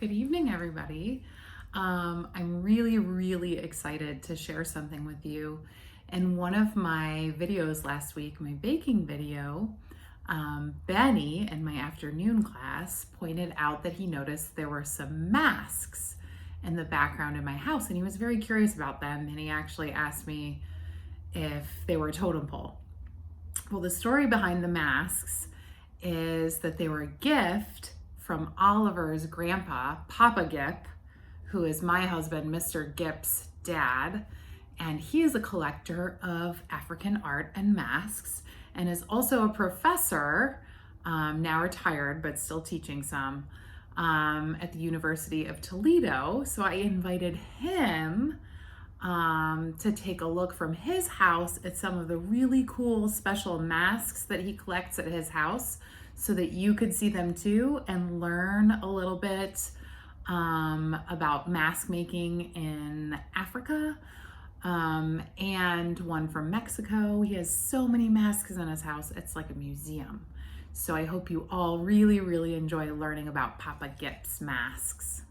Good evening, everybody. I'm really excited to share something with you. In one of my videos last week, my baking video, Benny in my afternoon class pointed out that he noticed there were some masks in the background in my house, and he was very curious about them. And he actually asked me if they were a totem pole. Well, the story behind the masks is that they were a gift from Oliver's grandpa, Papa Guip, who is my husband, Mr. Guip's dad. And he is a collector of African art and masks and is also a professor, now retired, but still teaching some, at the University of Toledo. So I invited him to take a look from his house at some of the really cool special masks that he collects at his house so that you could see them too and learn a little bit about mask making in Africa, and one from Mexico. He has so many masks in his house, it's like a museum. So I hope you all really enjoy learning about Papa Guip's masks.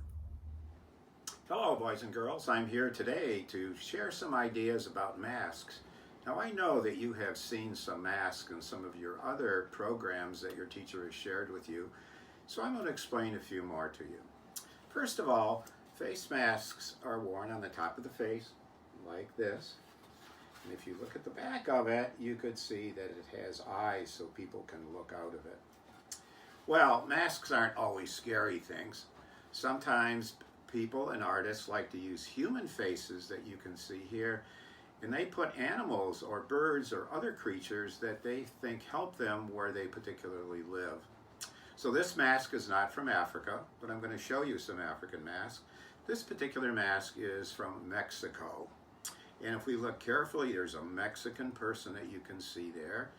Hello, boys and girls. I'm here today to share some ideas about masks. Now, I know that you have seen some masks in some of your other programs that your teacher has shared with you, so I'm going to explain a few more to you. First of all, face masks are worn on the top of the face, like this. And if you look at the back of it, you could see that it has eyes so people can look out of it. Well, masks aren't always scary things. Sometimes people and artists like to use human faces that you can see here, and they put animals or birds or other creatures that they think help them where they particularly live. So this mask is not from Africa, but I'm going to show you some African masks. This particular mask is from Mexico. And if we look carefully, there's a Mexican person that you can see there.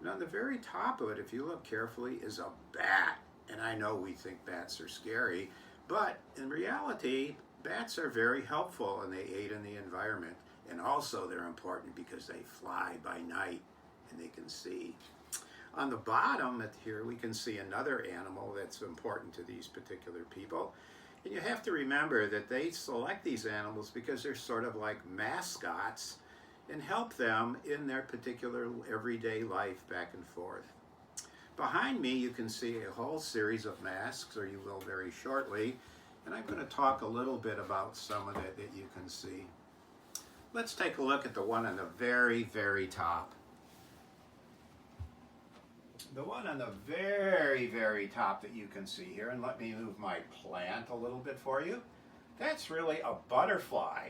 And on the very top of it, if you look carefully, is a bat. And I know we think bats are scary, but in reality, bats are very helpful and they aid in the environment. And also they're important because they fly by night and they can see. On the bottom here, we can see another animal that's important to these particular people. And you have to remember that they select these animals because they're sort of like mascots and help them in their particular everyday life back and forth. Behind me, you can see a whole series of masks, or you will very shortly, and I'm going to talk a little bit about some of it that you can see. Let's take a look at the one on the very top. The one on the very top that you can see here, and let me move my plant a little bit for you. That's really a butterfly.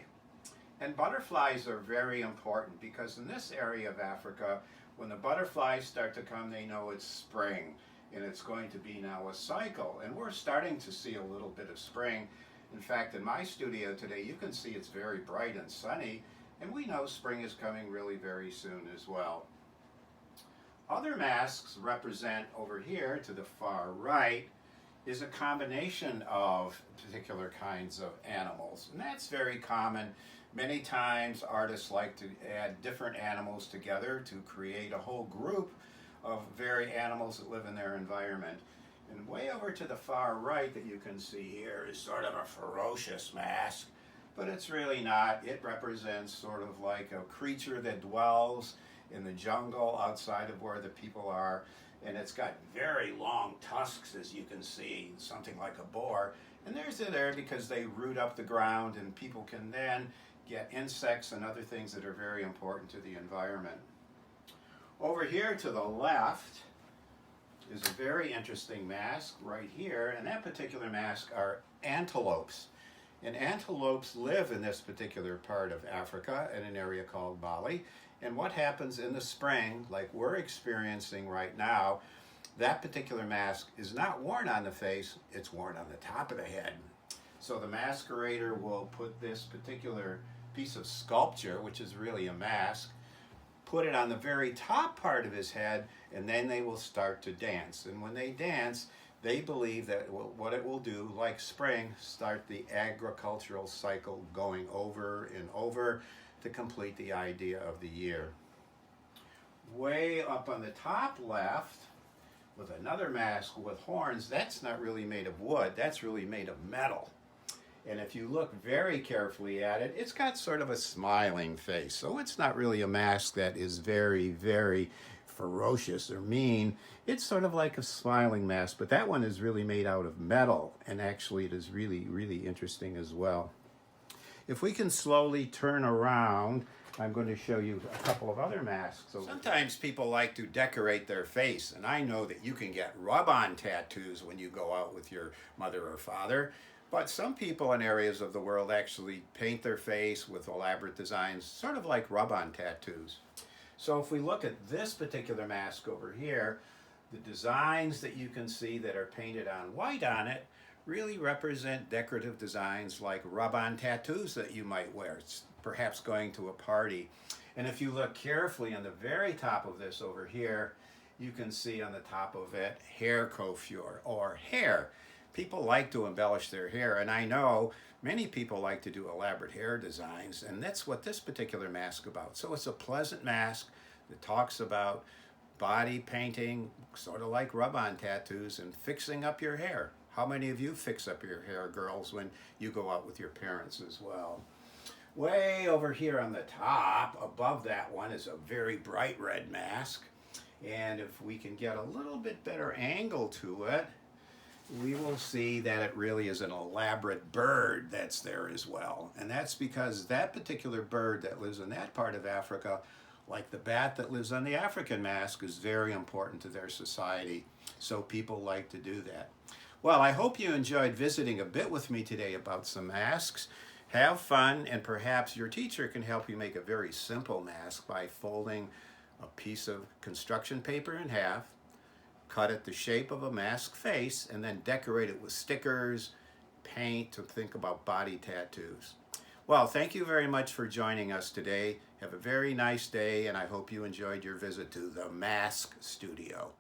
And butterflies are very important because in this area of Africa, when the butterflies start to come, they know it's spring, and it's going to be now a cycle. And we're starting to see a little bit of spring. In fact, in my studio today, you can see it's very bright and sunny, and we know spring is coming really very soon as well. Other masks represent over here to the far right is a combination of particular kinds of animals, and that's very common. Many times artists like to add different animals together to create a whole group of very animals that live in their environment. And way over to the far right that you can see here is sort of a ferocious mask, but it's really not. It represents sort of like a creature that dwells in the jungle outside of where the people are, and it's got very long tusks, as you can see, something like a boar. And they're there because they root up the ground, and people can then get insects and other things that are very important to the environment. Over here to the left is a very interesting mask right here, and that particular mask are antelopes. And antelopes live in this particular part of Africa in an area called Bali. And what happens in the spring, like we're experiencing right now, that particular mask is not worn on the face, it's worn on the top of the head. So the masquerader will put this particular piece of sculpture, which is really a mask, put it on the very top part of his head, and then they will start to dance. And when they dance, they believe that what it will do, like spring, start the agricultural cycle going over and over to complete the idea of the year. Way up on the top left, with another mask with horns. That's not really made of wood, that's really made of metal. And if you look very carefully at it, it's got sort of a smiling face. So it's not really a mask that is very, very ferocious or mean. It's sort of like a smiling mask, but that one is really made out of metal, and actually it is really, really interesting as well. If we can slowly turn around, I'm going to show you a couple of other masks. Sometimes people like to decorate their face, and I know that you can get rub-on tattoos when you go out with your mother or father. But some people in areas of the world actually paint their face with elaborate designs, sort of like rub-on tattoos. So if we look at this particular mask over here, the designs that you can see that are painted on white on it really represent decorative designs like rub-on tattoos that you might wear, perhaps going to a party. And if you look carefully on the very top of this over here, you can see on the top of it, hair coiffure or hair. People like to embellish their hair, and I know many people like to do elaborate hair designs, and that's what this particular mask is about. So it's a pleasant mask that talks about body painting, sort of like rub-on tattoos, and fixing up your hair. How many of you fix up your hair, girls, when you go out with your parents as well? Way over here on the top, above that one, is a very bright red mask. And if we can get a little bit better angle to it, we will see that it really is an elaborate bird that's there as well. And that's because that particular bird that lives in that part of Africa, like the bat that lives on the African mask, is very important to their society. So people like to do that. Well, I hope you enjoyed visiting a bit with me today about some masks. Have fun, and perhaps your teacher can help you make a very simple mask by folding a piece of construction paper in half, cut it the shape of a mask face, and then decorate it with stickers, paint, to think about body tattoos. Well, thank you very much for joining us today. Have a very nice day, and I hope you enjoyed your visit to the Mask Studio.